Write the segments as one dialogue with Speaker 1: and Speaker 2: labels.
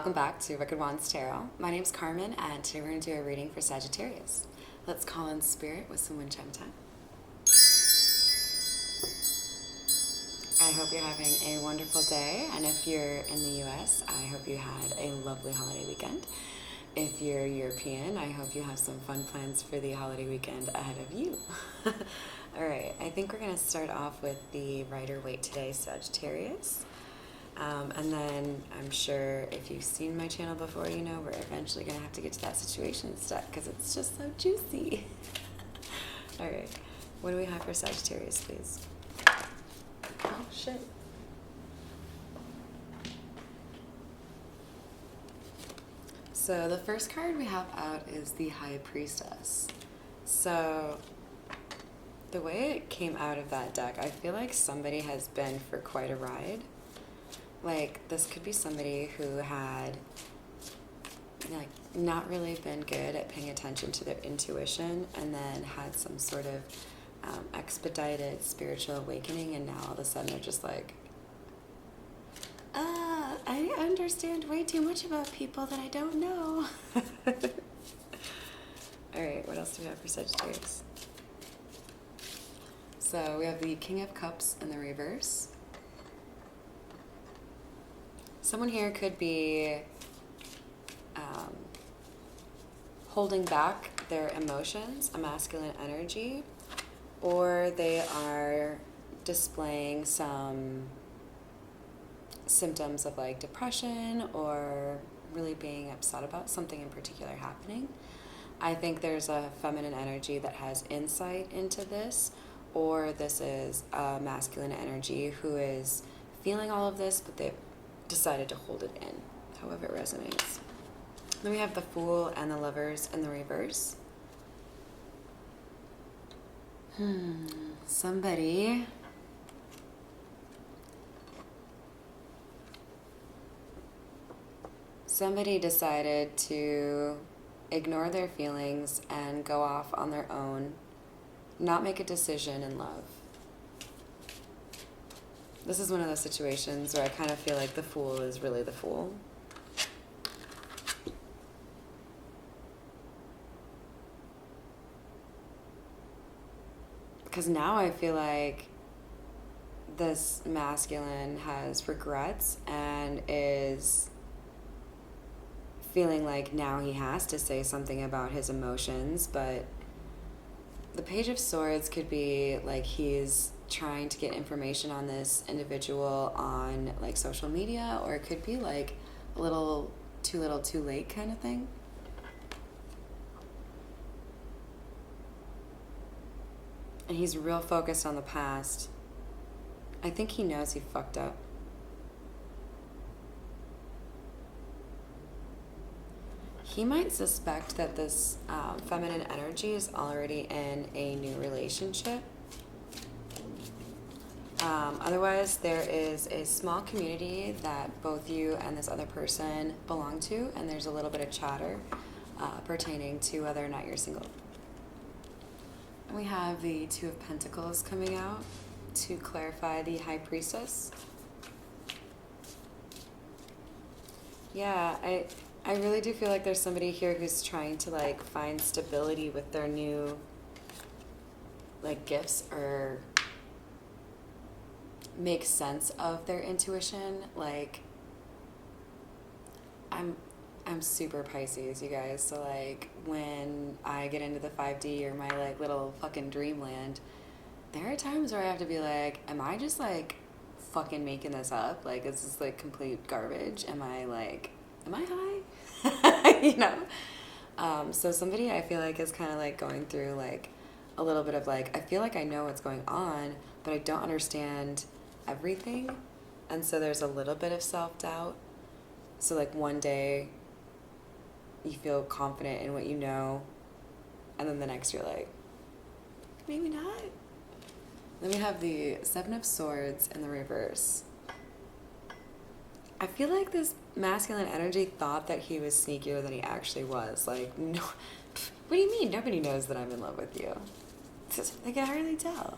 Speaker 1: Welcome back to Wicked Wands Tarot. My name's Carmen, and today we're going to do a reading for Sagittarius. Let's call in spirit with some wind chime time. I hope you're having a wonderful day, and if you're in the US, I hope you had a lovely holiday weekend. If you're European, I hope you have some fun plans for the holiday weekend ahead of you. Alright, I think we're going to start off with the Rider-Waite today, Sagittarius. And then I'm sure if you've seen my channel before, you know we're eventually going to have to get to that situation stuff because it's just so juicy. Alright, what do we have for Sagittarius, please? Oh, shit. So the first card we have out is the High Priestess. So the way it came out of that deck, I feel like somebody has been for quite a ride. Like, this could be somebody who had, like, not really been good at paying attention to their intuition and then had some sort of expedited spiritual awakening, and now all of a sudden they're just like, I understand way too much about people that I don't know. Alright, what else do we have for Sagittarius? So we have the King of Cups in the reverse. Someone here could be holding back their emotions, a masculine energy, or they are displaying some symptoms of like depression or really being upset about something in particular happening. I think there's a feminine energy that has insight into this, or this is a masculine energy who is feeling all of this, but they've decided to hold it in, however it resonates. Then we have the Fool and the Lovers in the reverse. Somebody decided to ignore their feelings and go off on their own, not make a decision in love. This is one of those situations where I kind of feel like the Fool is really the fool. Because now I feel like this masculine has regrets and is feeling like now he has to say something about his emotions, but the Page of Swords could be like he's trying to get information on this individual on like social media, or it could be like a little too late kind of thing. And he's real focused on the past. I think he knows he fucked up. He might suspect that this feminine energy is already in a new relationship. Otherwise, there is a small community that both you and this other person belong to, and there's a little bit of chatter pertaining to whether or not you're single. And we have the Two of Pentacles coming out to clarify the High Priestess. Yeah, I really do feel like there's somebody here who's trying to like find stability with their new like gifts, or make sense of their intuition. Like I'm super Pisces, you guys, so like when I get into the 5D or my like little fucking dreamland, there are times where I have to be like, am I just like fucking making this up? Like, is this like complete garbage? Am I high? You know? So somebody I feel like is kind of like going through like a little bit of like, I feel like I know what's going on, but I don't understand everything. And so there's a little bit of self-doubt. So like one day you feel confident in what you know, and then the next you're like, maybe not. Then we have the Seven of Swords in the reverse. I feel like this masculine energy thought that he was sneakier than he actually was. Like, no, what do you mean? Nobody knows that I'm in love with you. I can hardly tell.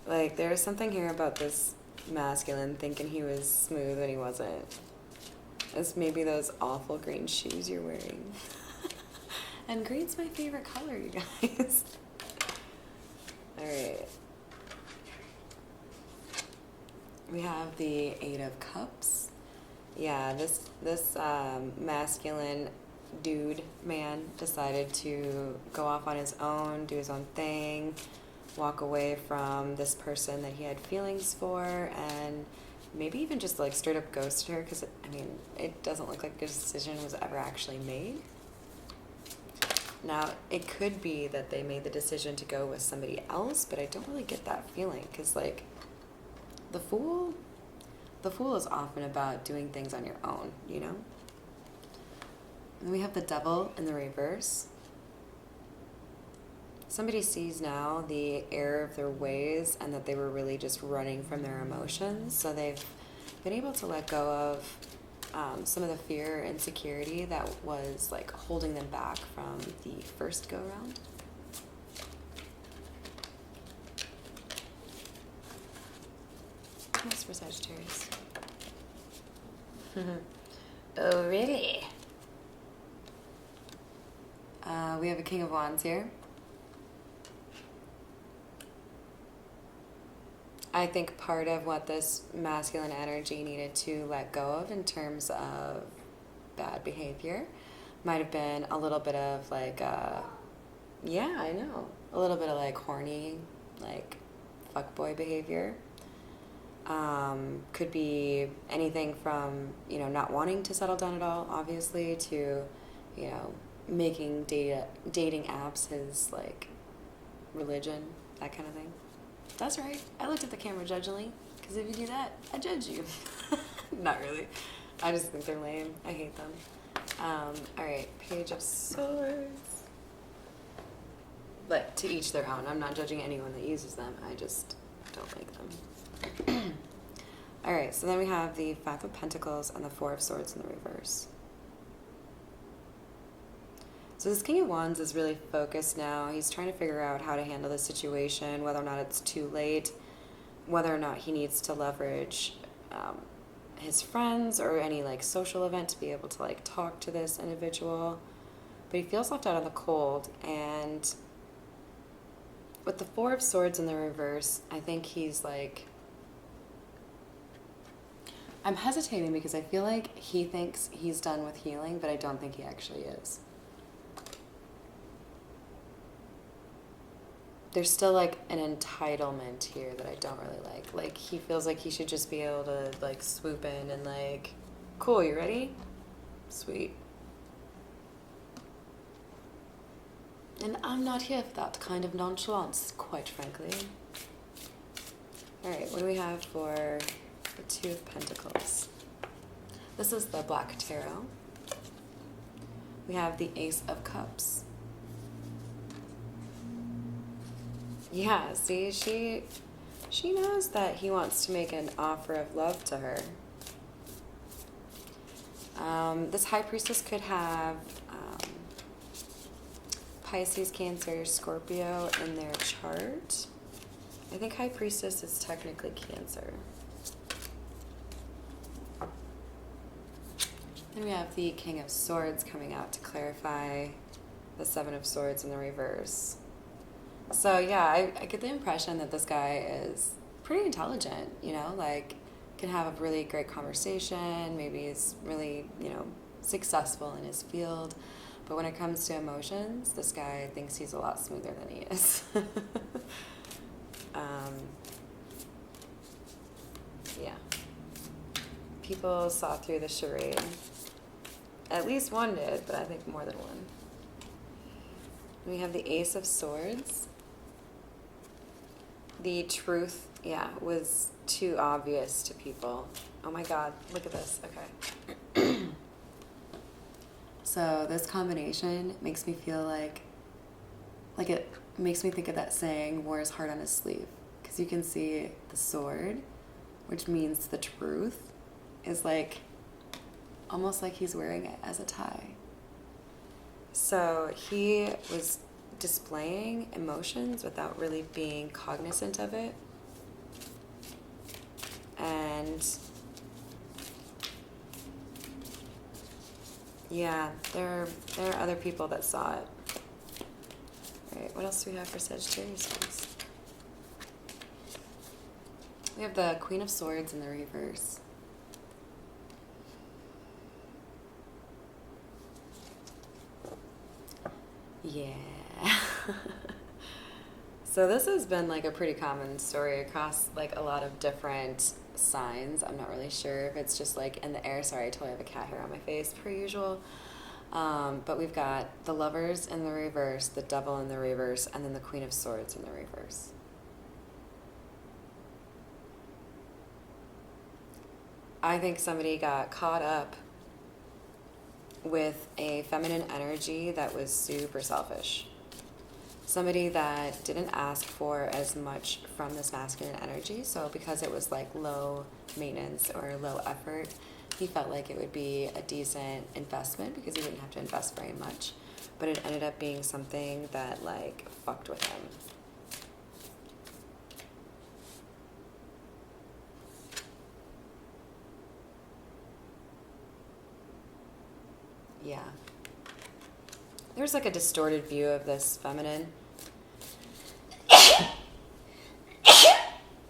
Speaker 1: Like, there's something here about this masculine thinking he was smooth when he wasn't. It's maybe those awful green shoes you're wearing. And green's my favorite color, you guys. All right. We have the Eight of Cups. Yeah, this masculine dude, man, decided to go off on his own, do his own thing, walk away from this person that he had feelings for, and maybe even just like straight up ghosted her, because I mean, it doesn't look like a decision was ever actually made. Now, it could be that they made the decision to go with somebody else, but I don't really get that feeling, because like the Fool is often about doing things on your own, you know? And we have the Devil in the reverse. Somebody sees now the error of their ways and that they were really just running from their emotions. So they've been able to let go of some of the fear and insecurity that was like holding them back from the first go round. Nice for Sagittarius. Oh, really? We have a King of Wands here. I think part of what this masculine energy needed to let go of in terms of bad behavior might have been a little bit of like, yeah, I know, a little bit of like horny, like fuckboy behavior. Could be anything from, you know, not wanting to settle down at all, obviously, to, you know, making dating apps his like religion, that kind of thing. That's right. I looked at the camera judgingly, because if you do that, I judge you. Not really. I just think they're lame. I hate them. All right, Page of Swords. But to each their own. I'm not judging anyone that uses them. I just don't like them. All right, so then we have the Five of Pentacles and the Four of Swords in the reverse. So this King of Wands is really focused now. He's trying to figure out how to handle the situation, whether or not it's too late, whether or not he needs to leverage his friends or any like social event to be able to like talk to this individual. But he feels left out in the cold. And with the Four of Swords in the reverse, I think he's like... I'm hesitating because I feel like he thinks he's done with healing, but I don't think he actually is. There's still like an entitlement here that I don't really like. Like he feels like he should just be able to like swoop in and like, cool, you ready? Sweet. And I'm not here for that kind of nonchalance, quite frankly. All right, what do we have for the Two of Pentacles? This is the Black Tarot. We have the Ace of Cups. Yeah, see, she knows that he wants to make an offer of love to her. This High Priestess could have Pisces, Cancer, Scorpio in their chart. I think High Priestess is technically Cancer. Then we have the King of Swords coming out to clarify the Seven of Swords in the reverse. So yeah, I get the impression that this guy is pretty intelligent, you know, like can have a really great conversation. Maybe he's really, you know, successful in his field. But when it comes to emotions, this guy thinks he's a lot smoother than he is. Yeah. People saw through the charade. At least one did, but I think more than one. We have the Ace of Swords. The truth, yeah, was too obvious to people. Oh my God, look at this. Okay. So this combination makes me feel like it makes me think of that saying, "War is hard on his sleeve." Because you can see the sword, which means the truth, is like almost like he's wearing it as a tie. So he was displaying emotions without really being cognizant of it. And yeah, there are other people that saw it. All right, what else do we have for Sagittarius ones? We have the Queen of Swords in the reverse. Yeah. So this has been like a pretty common story across like a lot of different signs. I'm not really sure if it's just like in the air. Sorry, I totally have a cat hair on my face per usual. But we've got the Lovers in the reverse, the Devil in the reverse, and then the Queen of Swords in the reverse. I think somebody got caught up with a feminine energy that was super selfish. Somebody that didn't ask for as much from this masculine energy, so because it was like low maintenance or low effort, he felt like it would be a decent investment because he wouldn't have to invest very much. But it ended up being something that like fucked with him. Yeah. There's like a distorted view of this feminine.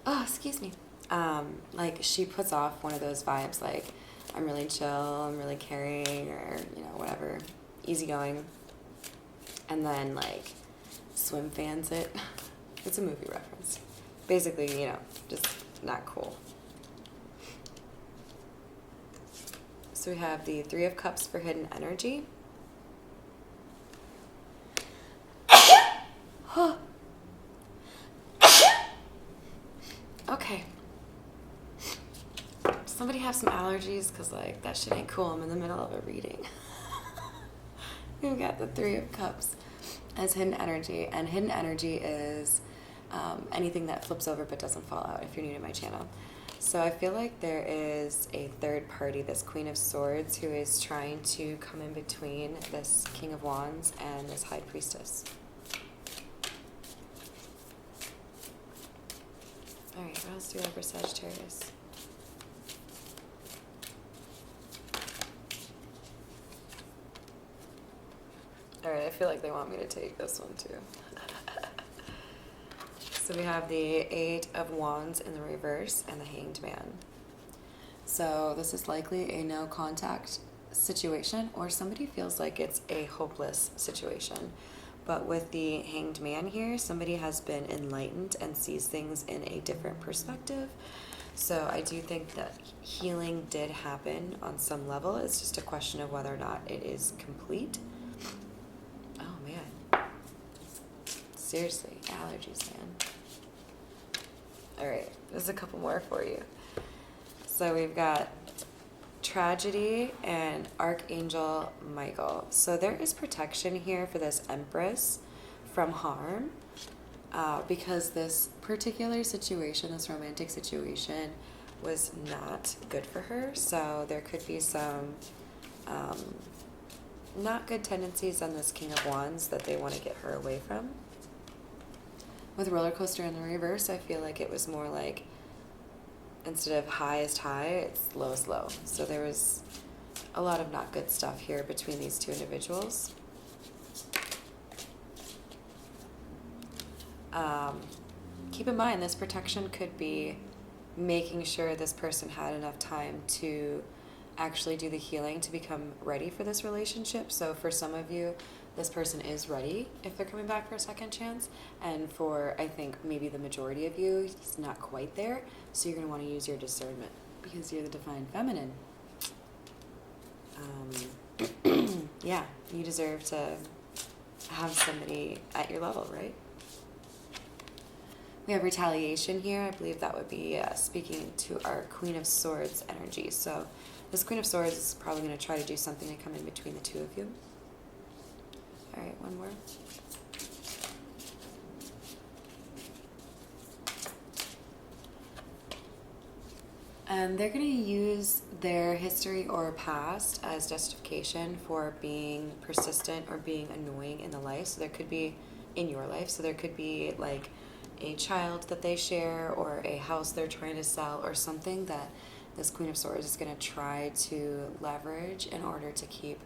Speaker 1: Oh, excuse me. Like she puts off one of those vibes like, I'm really chill, I'm really caring, or, you know, whatever, easygoing. And then like swim fans it. It's a movie reference. Basically, you know, just not cool. So we have the Three of Cups for hidden energy. Okay. Somebody have some allergies? Because, like, that shit ain't cool. I'm in the middle of a reading. We've got the Three of Cups as hidden energy. And hidden energy is anything that flips over but doesn't fall out, if you're new to my channel. So I feel like there is a third party, this Queen of Swords, who is trying to come in between this King of Wands and this High Priestess. All right, what else do we have for Sagittarius? All right, I feel like they want me to take this one too. So we have the Eight of Wands in the reverse and the Hanged Man. So this is likely a no contact situation, or somebody feels like it's a hopeless situation. But with the Hanged Man here, somebody has been enlightened and sees things in a different perspective. So I do think that healing did happen on some level. It's just a question of whether or not it is complete. Oh man. Seriously, allergies, man. All right, there's a couple more for you. So we've got Tragedy and Archangel Michael. So there is protection here for this Empress from harm because this particular situation, this romantic situation, was not good for her. So there could be some not good tendencies on this King of Wands that they want to get her away from. With Roller Coaster in the reverse, I feel like it was more like, instead of highest high, it's lowest low. So there was a lot of not good stuff here between these two individuals. Keep in mind, this protection could be making sure this person had enough time to actually do the healing to become ready for this relationship. So for some of you, this person is ready if they're coming back for a second chance. And for, I think, maybe the majority of you, he's not quite there. So you're going to want to use your discernment because you're the divine feminine. Yeah, you deserve to have somebody at your level, right? We have retaliation here. I believe that would be speaking to our Queen of Swords energy. So this Queen of Swords is probably going to try to do something to come in between the two of you. All right, one more. And they're going to use their history or past as justification for being persistent or being annoying in the life. So there could be, in your life, so there could be like a child that they share or a house they're trying to sell or something that this Queen of Swords is going to try to leverage in order to keep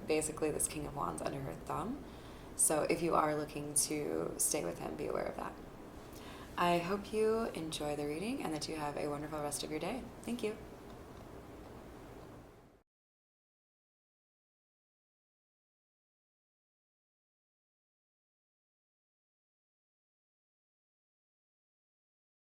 Speaker 1: basically this King of Wands under her thumb. So if you are looking to stay with him, be aware of that. I hope you enjoy the reading and that you have a wonderful rest of your day. Thank you.